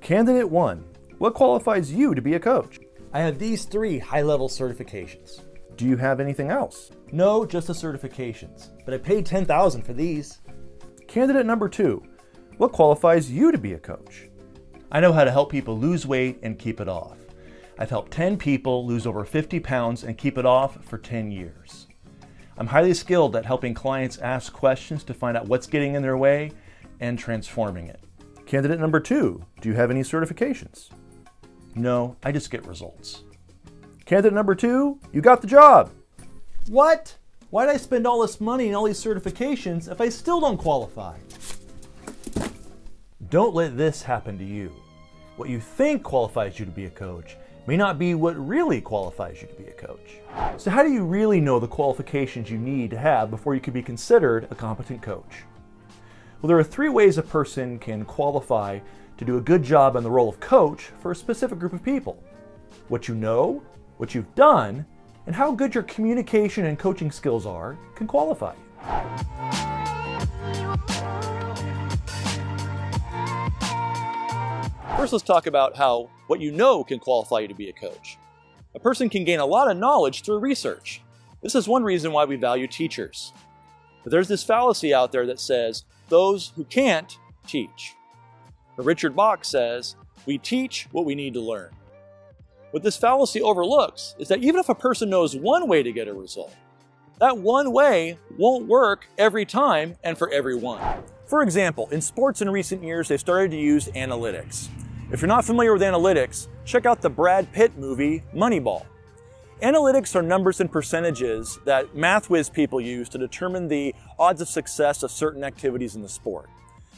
Candidate 1. What qualifies you to be a coach? I have these 3 high-level certifications. Do you have anything else? No, just the certifications, but I paid $10,000 for these. Candidate number 2. What qualifies you to be a coach? I know how to help people lose weight and keep it off. I've helped 10 people lose over 50 pounds and keep it off for 10 years. I'm highly skilled at helping clients ask questions to find out what's getting in their way and transforming it. Candidate number 2. Do you have any certifications? No, I just get results. Candidate number 2. You got the job. What? Why'd I spend all this money and all these certifications if I still don't qualify? Don't let this happen to you. What you think qualifies you to be a coach may not be what really qualifies you to be a coach. So how do you really know the qualifications you need to have before you can be considered a competent coach? Well, there are 3 ways a person can qualify to do a good job in the role of coach for a specific group of people. What you know, what you've done, and how good your communication and coaching skills are can qualify you. First, let's talk about how what you know can qualify you to be a coach. A person can gain a lot of knowledge through research. This is one reason why we value teachers. But there's this fallacy out there that says, those who can't teach. But Richard Bach says, we teach what we need to learn. What this fallacy overlooks is that even if a person knows one way to get a result, that one way won't work every time and for everyone. For example, in sports in recent years, they've started to use analytics. If you're not familiar with analytics, check out the Brad Pitt movie, Moneyball. Analytics are numbers and percentages that math whiz people use to determine the odds of success of certain activities in the sport.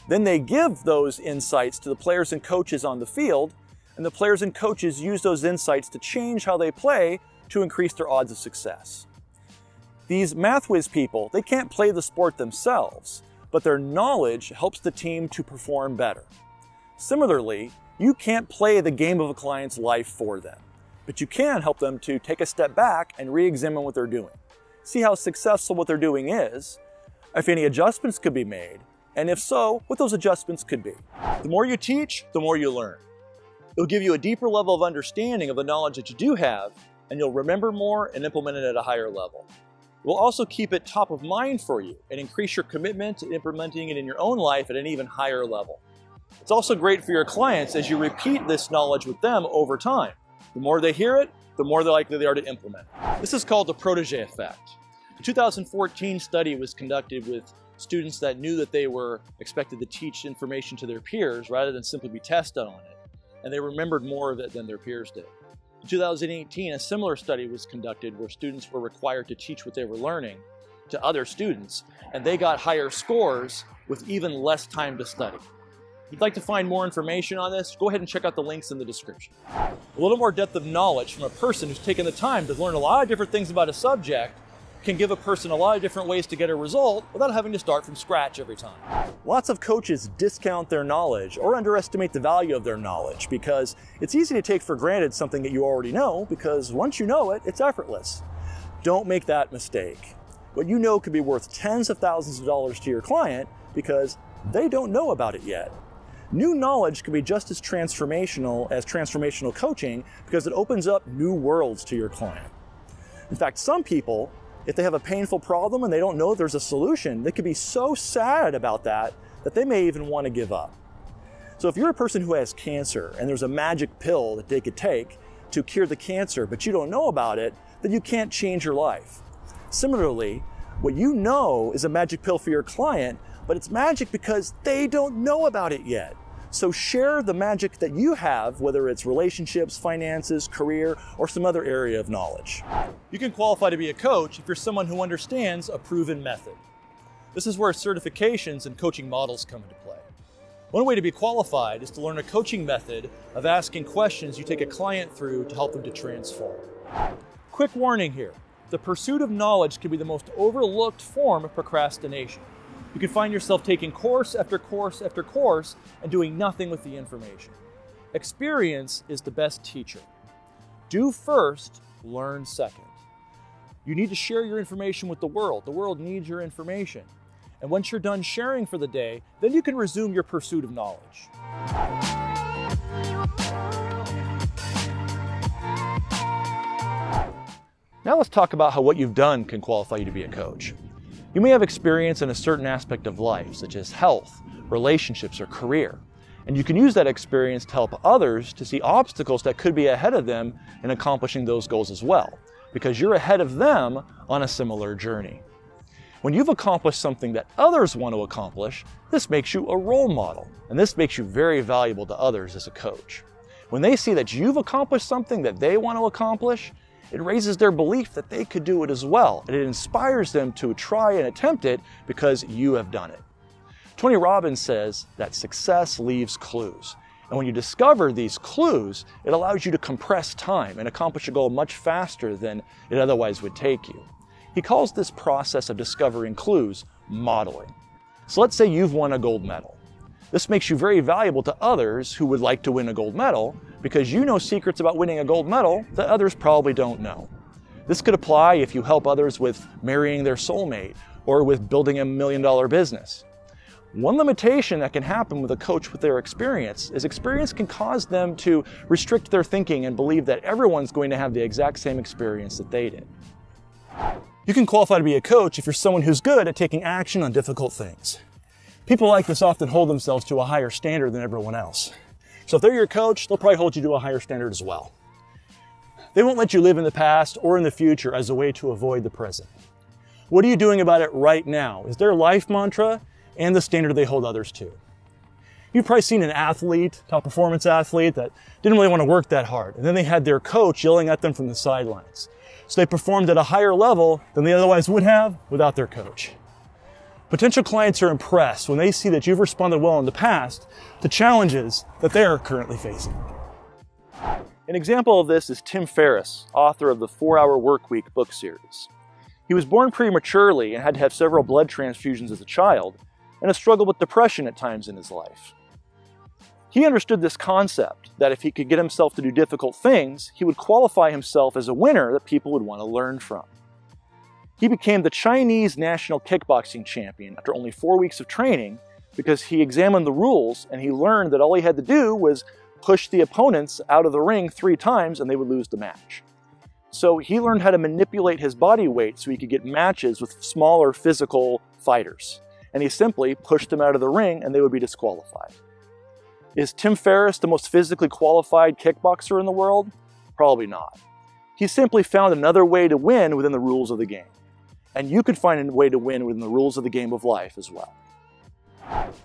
Then they give those insights to the players and coaches on the field, and the players and coaches use those insights to change how they play to increase their odds of success. These math whiz people, they can't play the sport themselves, but their knowledge helps the team to perform better. Similarly, you can't play the game of a client's life for them, but you can help them to take a step back and re-examine what they're doing. See how successful what they're doing is, if any adjustments could be made, and if so, what those adjustments could be. The more you teach, the more you learn. It'll give you a deeper level of understanding of the knowledge that you do have, and you'll remember more and implement it at a higher level. It will also keep it top of mind for you and increase your commitment to implementing it in your own life at an even higher level. It's also great for your clients as you repeat this knowledge with them over time. The more they hear it, the more likely they are to implement it. This is called the protege effect. A 2014 study was conducted with students that knew that they were expected to teach information to their peers rather than simply be tested on it, and they remembered more of it than their peers did. In 2018, a similar study was conducted where students were required to teach what they were learning to other students, and they got higher scores with even less time to study. If you'd like to find more information on this, go ahead and check out the links in the description. A little more depth of knowledge from a person who's taken the time to learn a lot of different things about a subject can give a person a lot of different ways to get a result without having to start from scratch every time. Lots of coaches discount their knowledge or underestimate the value of their knowledge because it's easy to take for granted something that you already know because once you know it, it's effortless. Don't make that mistake. What you know could be worth tens of thousands of dollars to your client because they don't know about it yet. New knowledge can be just as transformational coaching because it opens up new worlds to your client. In fact, some people, if they have a painful problem and they don't know there's a solution, they could be so sad about that they may even want to give up. So if you're a person who has cancer and there's a magic pill that they could take to cure the cancer, but you don't know about it, then you can't change your life. Similarly, what you know is a magic pill for your client, but it's magic because they don't know about it yet. So share the magic that you have, whether it's relationships, finances, career, or some other area of knowledge. You can qualify to be a coach if you're someone who understands a proven method. This is where certifications and coaching models come into play. One way to be qualified is to learn a coaching method of asking questions you take a client through to help them to transform. Quick warning here, the pursuit of knowledge can be the most overlooked form of procrastination. You can find yourself taking course after course after course and doing nothing with the information. Experience is the best teacher. Do first, learn second. You need to share your information with the world. The world needs your information. And once you're done sharing for the day, then you can resume your pursuit of knowledge. Now let's talk about how what you've done can qualify you to be a coach. You may have experience in a certain aspect of life, such as health, relationships, or career. And you can use that experience to help others to see obstacles that could be ahead of them in accomplishing those goals as well, because you're ahead of them on a similar journey. When you've accomplished something that others want to accomplish, this makes you a role model, and this makes you very valuable to others as a coach. When they see that you've accomplished something that they want to accomplish, it raises their belief that they could do it as well, and it inspires them to try and attempt it because you have done it. Tony Robbins says that success leaves clues. And when you discover these clues, it allows you to compress time and accomplish a goal much faster than it otherwise would take you. He calls this process of discovering clues modeling. So let's say you've won a gold medal. This makes you very valuable to others who would like to win a gold medal because you know secrets about winning a gold medal that others probably don't know. This could apply if you help others with marrying their soulmate or with building $1 million business. One limitation that can happen with a coach with their experience is experience can cause them to restrict their thinking and believe that everyone's going to have the exact same experience that they did. You can qualify to be a coach if you're someone who's good at taking action on difficult things. People like this often hold themselves to a higher standard than everyone else. So if they're your coach, they'll probably hold you to a higher standard as well. They won't let you live in the past or in the future as a way to avoid the present. What are you doing about it right now is their life mantra and the standard they hold others to. You've probably seen an athlete, top performance athlete, that didn't really want to work that hard. And then they had their coach yelling at them from the sidelines. So they performed at a higher level than they otherwise would have without their coach. Potential clients are impressed when they see that you've responded well in the past to challenges that they are currently facing. An example of this is Tim Ferriss, author of the 4-Hour Workweek book series. He was born prematurely and had to have several blood transfusions as a child, and has struggled with depression at times in his life. He understood this concept, that if he could get himself to do difficult things, he would qualify himself as a winner that people would want to learn from. He became the Chinese national kickboxing champion after only 4 weeks of training because he examined the rules and he learned that all he had to do was push the opponents out of the ring 3 times and they would lose the match. So he learned how to manipulate his body weight so he could get matches with smaller physical fighters. And he simply pushed them out of the ring and they would be disqualified. Is Tim Ferriss the most physically qualified kickboxer in the world? Probably not. He simply found another way to win within the rules of the game. And you can find a way to win within the rules of the game of life as well.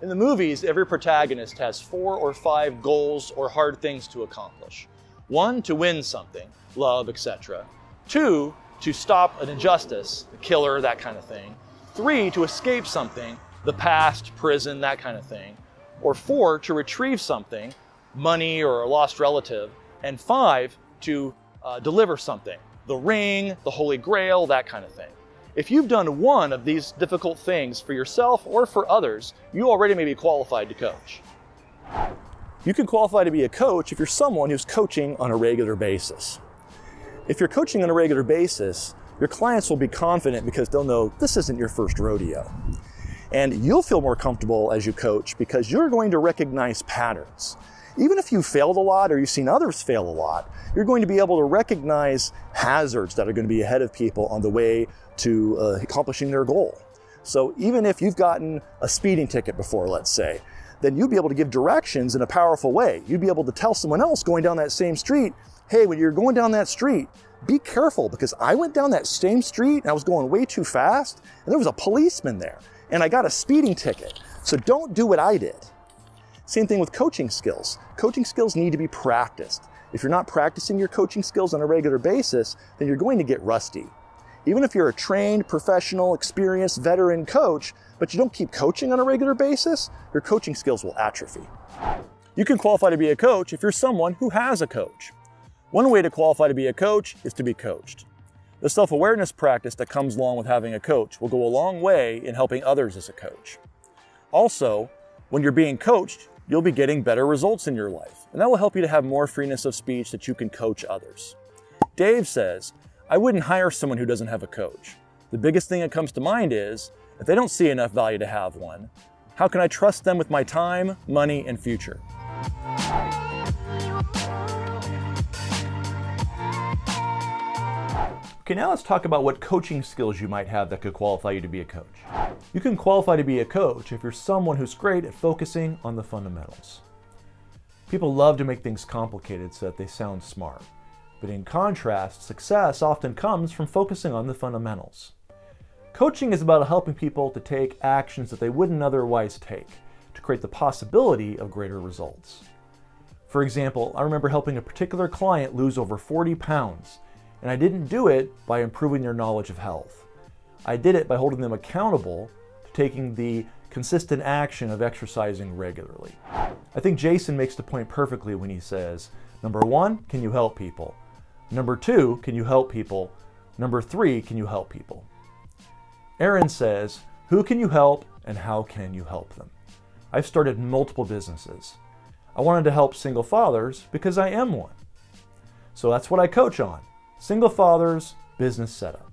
In the movies, every protagonist has 4 or 5 goals or hard things to accomplish. 1, to win something, love, etc. 2, to stop an injustice, a killer, that kind of thing. 3, to escape something, the past, prison, that kind of thing. Or 4, to retrieve something, money or a lost relative. And 5, to deliver something, the ring, the Holy Grail, that kind of thing. If you've done one of these difficult things for yourself or for others, you already may be qualified to coach. You can qualify to be a coach if you're someone who's coaching on a regular basis. If you're coaching on a regular basis, your clients will be confident because they'll know this isn't your first rodeo. And you'll feel more comfortable as you coach because you're going to recognize patterns. Even if you've failed a lot or you've seen others fail a lot, you're going to be able to recognize hazards that are going to be ahead of people on the way to accomplishing their goal. So even if you've gotten a speeding ticket before, let's say, then you'll be able to give directions in a powerful way. You'd be able to tell someone else going down that same street, hey, when you're going down that street, be careful because I went down that same street and I was going way too fast and there was a policeman there and I got a speeding ticket. So don't do what I did. Same thing with coaching skills. Coaching skills need to be practiced. If you're not practicing your coaching skills on a regular basis, then you're going to get rusty. Even if you're a trained, professional, experienced, veteran coach, but you don't keep coaching on a regular basis, your coaching skills will atrophy. You can qualify to be a coach if you're someone who has a coach. One way to qualify to be a coach is to be coached. The self-awareness practice that comes along with having a coach will go a long way in helping others as a coach. Also, when you're being coached, you'll be getting better results in your life, and that will help you to have more freeness of speech that you can coach others. Dave says, I wouldn't hire someone who doesn't have a coach. The biggest thing that comes to mind is, if they don't see enough value to have one, how can I trust them with my time, money, and future? Okay, now let's talk about what coaching skills you might have that could qualify you to be a coach. You can qualify to be a coach if you're someone who's great at focusing on the fundamentals. People love to make things complicated so that they sound smart. But in contrast, success often comes from focusing on the fundamentals. Coaching is about helping people to take actions that they wouldn't otherwise take to create the possibility of greater results. For example, I remember helping a particular client lose over 40 pounds, and I didn't do it by improving their knowledge of health. I did it by holding them accountable to taking the consistent action of exercising regularly. I think Jason makes the point perfectly when he says, number 1, can you help people? Number 2, can you help people? Number 3, can you help people? Aaron says, who can you help and how can you help them? I've started multiple businesses. I wanted to help single fathers because I am one. So that's what I coach on. Single fathers, business setup.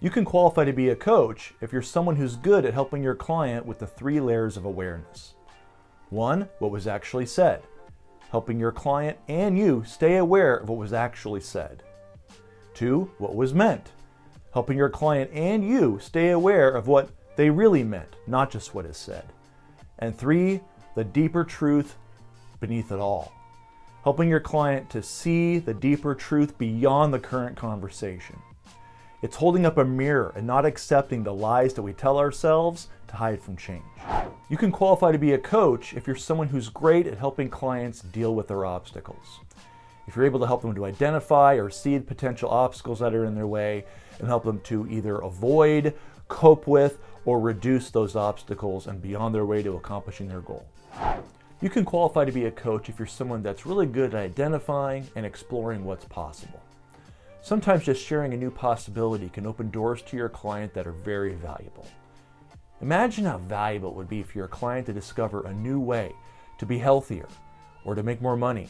You can qualify to be a coach if you're someone who's good at helping your client with the 3 layers of awareness. 1, what was actually said. Helping your client and you stay aware of what was actually said. 2, what was meant. Helping your client and you stay aware of what they really meant, not just what is said. And 3, the deeper truth beneath it all. Helping your client to see the deeper truth beyond the current conversation. It's holding up a mirror and not accepting the lies that we tell ourselves to hide from change. You can qualify to be a coach if you're someone who's great at helping clients deal with their obstacles. If you're able to help them to identify or see potential obstacles that are in their way and help them to either avoid, cope with, or reduce those obstacles and be on their way to accomplishing their goal. You can qualify to be a coach if you're someone that's really good at identifying and exploring what's possible. Sometimes just sharing a new possibility can open doors to your client that are very valuable. Imagine how valuable it would be for your client to discover a new way to be healthier, or to make more money,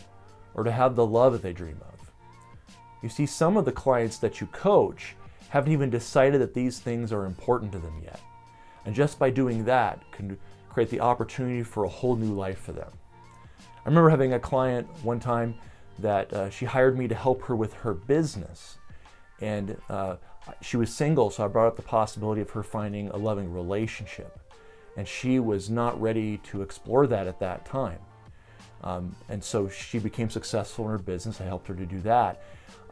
or to have the love that they dream of. You see, some of the clients that you coach haven't even decided that these things are important to them yet. And just by doing that can create the opportunity for a whole new life for them. I remember having a client one time that she hired me to help her with her business. And she was single, so I brought up the possibility of her finding a loving relationship. And she was not ready to explore that at that time. And so she became successful in her business. I helped her to do that.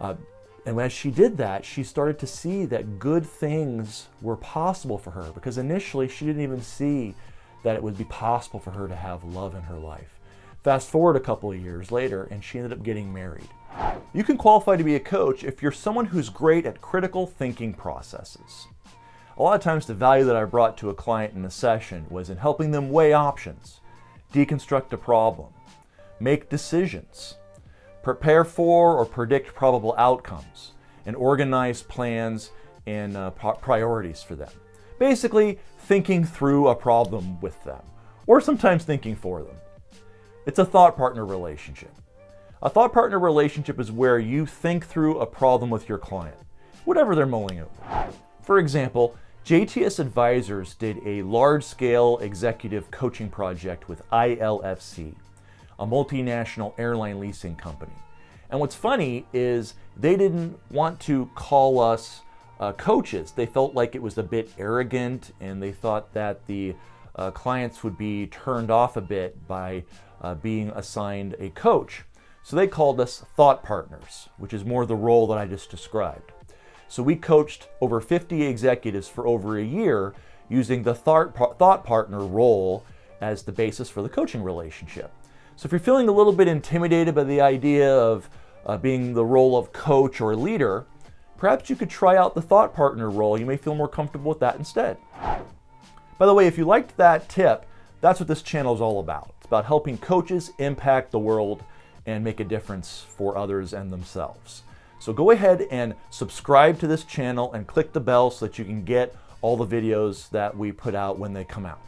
And as she did that, she started to see that good things were possible for her, because initially she didn't even see that it would be possible for her to have love in her life. Fast forward a couple of years later, and she ended up getting married. You can qualify to be a coach if you're someone who's great at critical thinking processes. A lot of times the value that I brought to a client in a session was in helping them weigh options, deconstruct a problem, make decisions, prepare for or predict probable outcomes, and organize plans and priorities for them. Basically, thinking through a problem with them, or sometimes thinking for them. It's a thought partner relationship. A thought partner relationship is where you think through a problem with your client, whatever they're mulling over. For example, JTS Advisors did a large-scale executive coaching project with ILFC, a multinational airline leasing company. And what's funny is they didn't want to call us coaches. They felt like it was a bit arrogant, and they thought that the clients would be turned off a bit by being assigned a coach. So they called us thought partners, which is more the role that I just described. So we coached over 50 executives for over a year using the thought partner role as the basis for the coaching relationship. So if you're feeling a little bit intimidated by the idea of being the role of coach or leader, perhaps you could try out the thought partner role. You may feel more comfortable with that instead. By the way, if you liked that tip, that's what this channel is all about. It's about helping coaches impact the world and make a difference for others and themselves. So go ahead and subscribe to this channel and click the bell so that you can get all the videos that we put out when they come out.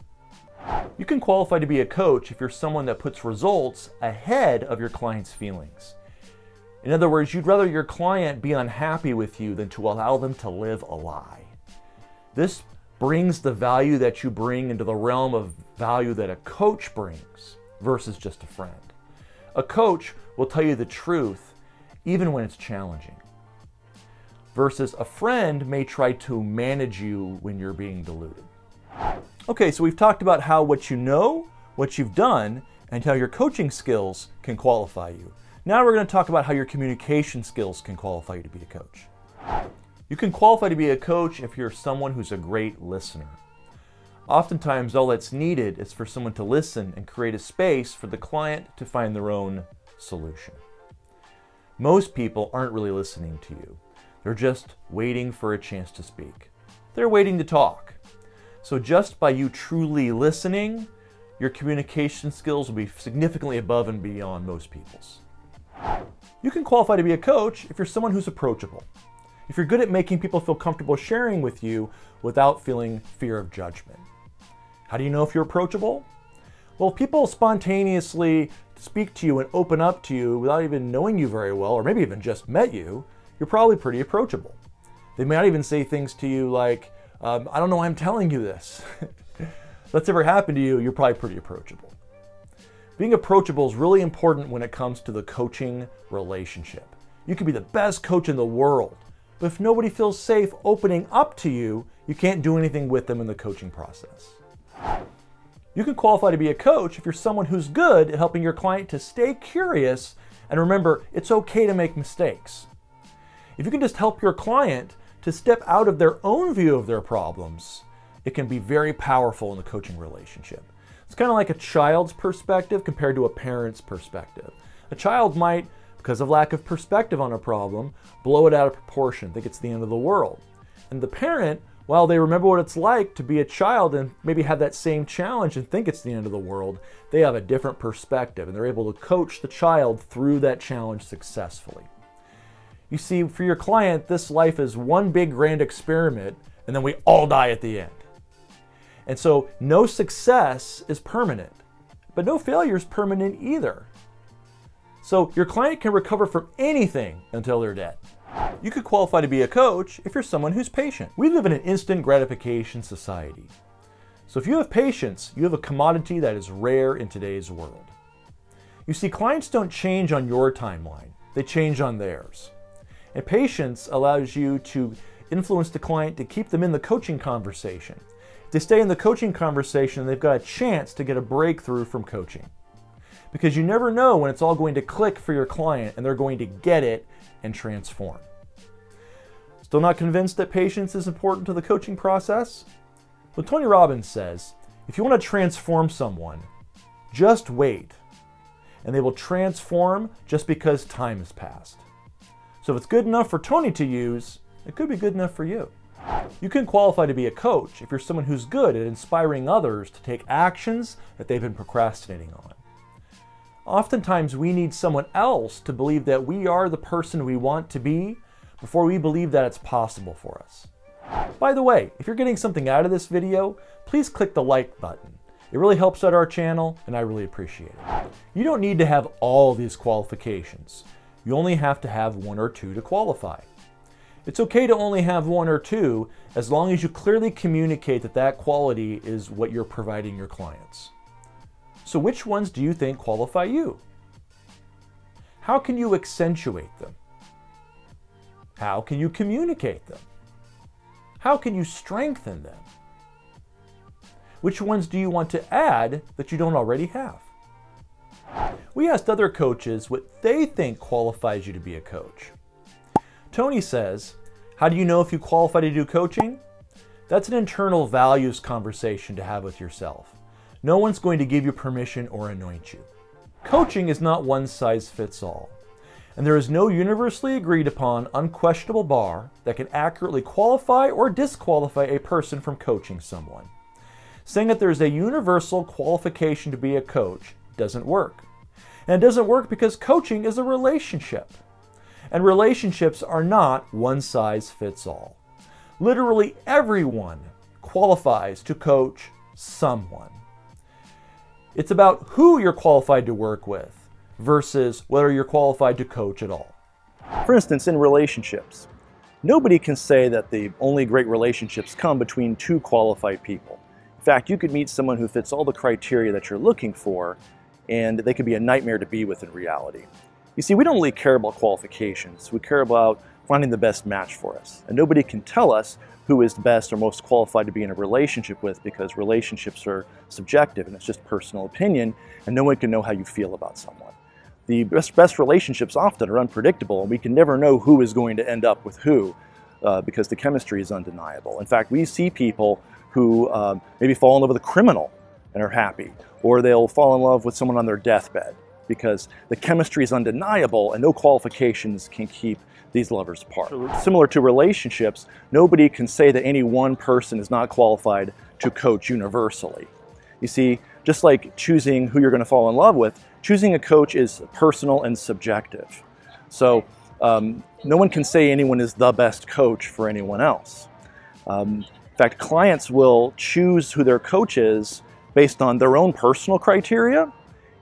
You can qualify to be a coach if you're someone that puts results ahead of your client's feelings. In other words, you'd rather your client be unhappy with you than to allow them to live a lie. This brings the value that you bring into the realm of value that a coach brings versus just a friend. A coach will tell you the truth even when it's challenging. versus a friend may try to manage you when you're being deluded. Okay, so we've talked about how what you know, what you've done, and how your coaching skills can qualify you. Now we're going to talk about how your communication skills can qualify you to be a coach. You can qualify to be a coach if you're someone who's a great listener. Oftentimes, all that's needed is for someone to listen and create a space for the client to find their own solution. Most people aren't really listening to you. They're just waiting for a chance to speak. They're waiting to talk. So just by you truly listening, your communication skills will be significantly above and beyond most people's. You can qualify to be a coach if you're someone who's approachable. If you're good at making people feel comfortable sharing with you without feeling fear of judgment. How do you know if you're approachable? Well, if people spontaneously speak to you and open up to you without even knowing you very well, or maybe even just met you, you're probably pretty approachable. They may not even say things to you like, I don't know why I'm telling you this. If that's ever happened to you, you're probably pretty approachable. Being approachable is really important when it comes to the coaching relationship. You could be the best coach in the world, but if nobody feels safe opening up to you, you can't do anything with them in the coaching process. You can qualify to be a coach if you're someone who's good at helping your client to stay curious and remember it's okay to make mistakes. If you can just help your client to step out of their own view of their problems, it can be very powerful in the coaching relationship. It's kind of like a child's perspective compared to a parent's perspective. A child might, because of lack of perspective on a problem, blow it out of proportion, think it's the end of the world. And the parent, while they remember what it's like to be a child and maybe have that same challenge and think it's the end of the world, they have a different perspective and they're able to coach the child through that challenge successfully. You see, for your client, this life is one big grand experiment and then we all die at the end. And so no success is permanent, but no failure is permanent either. So your client can recover from anything until they're dead. You could qualify to be a coach if you're someone who's patient. We live in an instant gratification society. So if you have patience, you have a commodity that is rare in today's world. You see, clients don't change on your timeline, they change on theirs. And patience allows you to influence the client to keep them in the coaching conversation. If they stay in the coaching conversation, they've got a chance to get a breakthrough from coaching. Because you never know when it's all going to click for your client and they're going to get it and transform. Still not convinced that patience is important to the coaching process? Well, Tony Robbins says, if you want to transform someone, just wait, and they will transform just because time has passed. So if it's good enough for Tony to use, it could be good enough for you. You can qualify to be a coach if you're someone who's good at inspiring others to take actions that they've been procrastinating on. Oftentimes we need someone else to believe that we are the person we want to be before we believe that it's possible for us. By the way, if you're getting something out of this video, please click the like button. It really helps out our channel and I really appreciate it. You don't need to have all these qualifications. You only have to have one or two to qualify. It's okay to only have one or two as long as you clearly communicate that that quality is what you're providing your clients. So which ones do you think qualify you? How can you accentuate them? How can you communicate them? How can you strengthen them? Which ones do you want to add that you don't already have? We asked other coaches what they think qualifies you to be a coach. Tony says, how do you know if you qualify to do coaching? That's an internal values conversation to have with yourself. No one's going to give you permission or anoint you. Coaching is not one size fits all, and there is no universally agreed upon unquestionable bar that can accurately qualify or disqualify a person from coaching someone. Saying that there's a universal qualification to be a coach doesn't work. And it doesn't work because coaching is a relationship. And relationships are not one size fits all. Literally everyone qualifies to coach someone. It's about who you're qualified to work with versus whether you're qualified to coach at all. For instance, in relationships, nobody can say that the only great relationships come between two qualified people. In fact, you could meet someone who fits all the criteria that you're looking for, and they could be a nightmare to be with in reality. You see, we don't really care about qualifications. We care about finding the best match for us. And nobody can tell us who is the best or most qualified to be in a relationship with, because relationships are subjective and it's just personal opinion, and no one can know how you feel about someone. The best relationships often are unpredictable, and we can never know who is going to end up with who because the chemistry is undeniable. In fact, we see people who maybe fall in love with a criminal and are happy, or they'll fall in love with someone on their deathbed because the chemistry is undeniable and no qualifications can keep these lovers apart. Similar to relationships, nobody can say that any one person is not qualified to coach universally. You see, just like choosing who you're going to fall in love with, choosing a coach is personal and subjective. So no one can say anyone is the best coach for anyone else. In fact, clients will choose who their coach is based on their own personal criteria,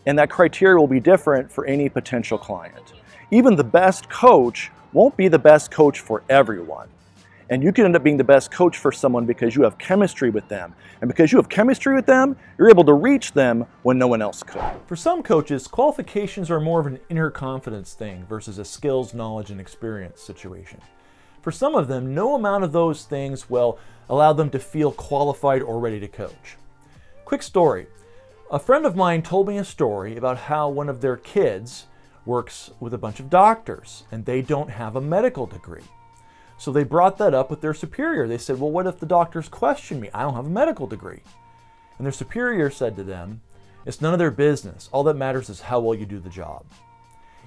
and that criteria will be different for any potential client. Even the best coach won't be the best coach for everyone. And you can end up being the best coach for someone because you have chemistry with them. And because you have chemistry with them, you're able to reach them when no one else could. For some coaches, qualifications are more of an inner confidence thing versus a skills, knowledge, and experience situation. For some of them, no amount of those things will allow them to feel qualified or ready to coach. Quick story. A friend of mine told me a story about how one of their kids works with a bunch of doctors and they don't have a medical degree. So they brought that up with their superior. They said, well, what if the doctors question me? I don't have a medical degree. And their superior said to them, it's none of their business. All that matters is how well you do the job.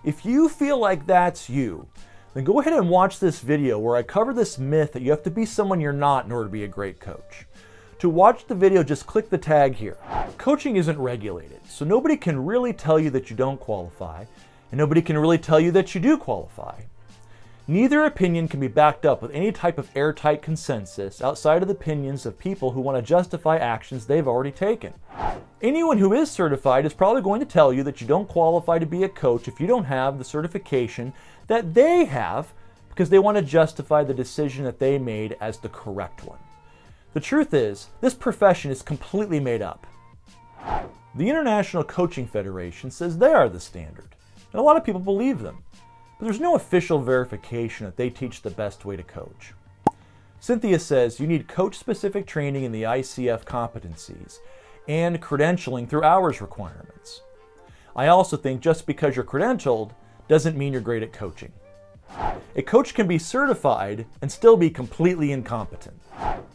If you feel like that's you, then go ahead and watch this video where I cover this myth that you have to be someone you're not in order to be a great coach. To watch the video, just click the tag here. Coaching isn't regulated, so nobody can really tell you that you don't qualify, and nobody can really tell you that you do qualify. Neither opinion can be backed up with any type of airtight consensus outside of the opinions of people who want to justify actions they've already taken. Anyone who is certified is probably going to tell you that you don't qualify to be a coach if you don't have the certification that they have, because they want to justify the decision that they made as the correct one. The truth is, this profession is completely made up. The International Coaching Federation says they are the standard, and a lot of people believe them. But there's no official verification that they teach the best way to coach. Cynthia says you need coach-specific training in the ICF competencies and credentialing through hours requirements. I also think just because you're credentialed doesn't mean you're great at coaching. A coach can be certified and still be completely incompetent.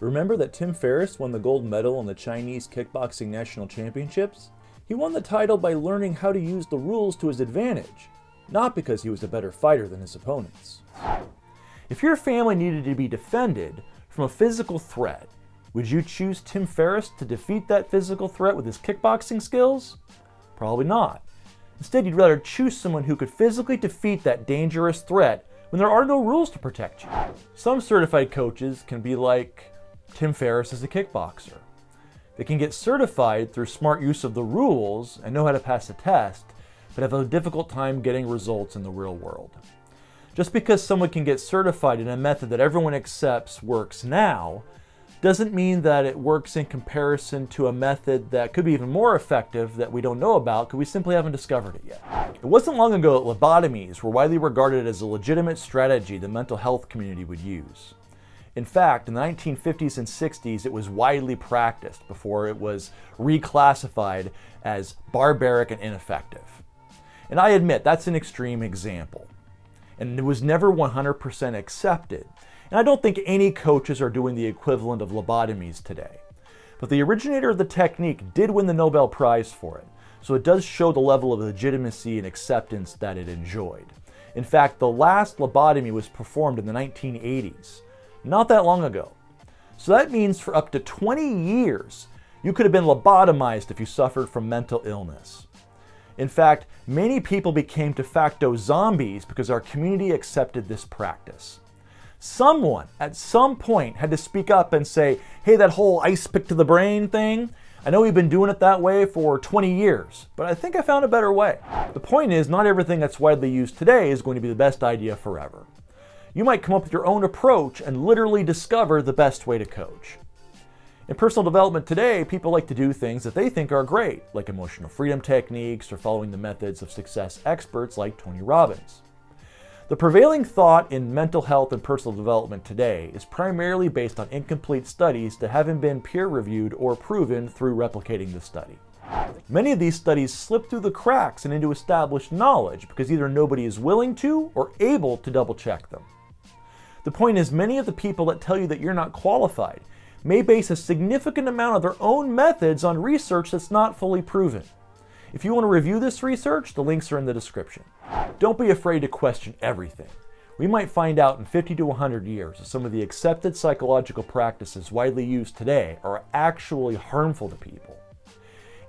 Remember that Tim Ferriss won the gold medal in the Chinese Kickboxing National Championships? He won the title by learning how to use the rules to his advantage, not because he was a better fighter than his opponents. If your family needed to be defended from a physical threat, would you choose Tim Ferriss to defeat that physical threat with his kickboxing skills? Probably not. Instead, you'd rather choose someone who could physically defeat that dangerous threat when there are no rules to protect you. Some certified coaches can be like Tim Ferriss as a kickboxer. They can get certified through smart use of the rules and know how to pass a test, but have a difficult time getting results in the real world. Just because someone can get certified in a method that everyone accepts works now, doesn't mean that it works in comparison to a method that could be even more effective that we don't know about because we simply haven't discovered it yet. It wasn't long ago that lobotomies were widely regarded as a legitimate strategy the mental health community would use. In fact, in the 1950s and 60s, it was widely practiced before it was reclassified as barbaric and ineffective. And I admit that's an extreme example, and it was never 100% accepted. And I don't think any coaches are doing the equivalent of lobotomies today. But the originator of the technique did win the Nobel Prize for it, so it does show the level of legitimacy and acceptance that it enjoyed. In fact, the last lobotomy was performed in the 1980s, not that long ago. So that means for up to 20 years, you could have been lobotomized if you suffered from mental illness. In fact, many people became de facto zombies because our community accepted this practice. Someone at some point had to speak up and say, hey, that whole ice pick to the brain thing, I know we've been doing it that way for 20 years, but I think I found a better way. The point is, not everything that's widely used today is going to be the best idea forever. You might come up with your own approach and literally discover the best way to coach. In personal development today, people like to do things that they think are great, like emotional freedom techniques or following the methods of success experts like Tony Robbins. The prevailing thought in mental health and personal development today is primarily based on incomplete studies that haven't been peer-reviewed or proven through replicating the study. Many of these studies slip through the cracks and into established knowledge because either nobody is willing to or able to double-check them. The point is, many of the people that tell you that you're not qualified may base a significant amount of their own methods on research that's not fully proven. If you want to review this research, the links are in the description. Don't be afraid to question everything. We might find out in 50 to 100 years that some of the accepted psychological practices widely used today are actually harmful to people.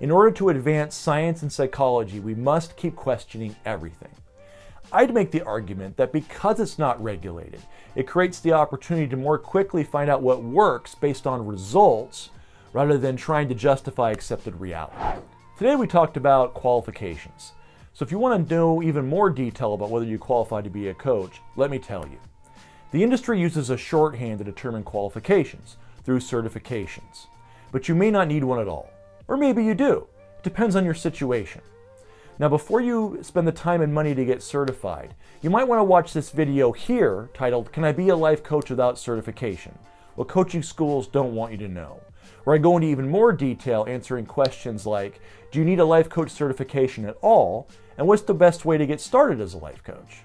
In order to advance science and psychology, we must keep questioning everything. I'd make the argument that because it's not regulated, it creates the opportunity to more quickly find out what works based on results rather than trying to justify accepted reality. Today we talked about qualifications. So if you want to know even more detail about whether you qualify to be a coach, let me tell you. The industry uses a shorthand to determine qualifications through certifications, but you may not need one at all. Or maybe you do. It depends on your situation. Now, before you spend the time and money to get certified, you might want to watch this video here titled, "Can I Be a Life Coach Without Certification? What Coaching Schools Don't Want You to Know," where I go into even more detail answering questions like, do you need a life coach certification at all? And what's the best way to get started as a life coach?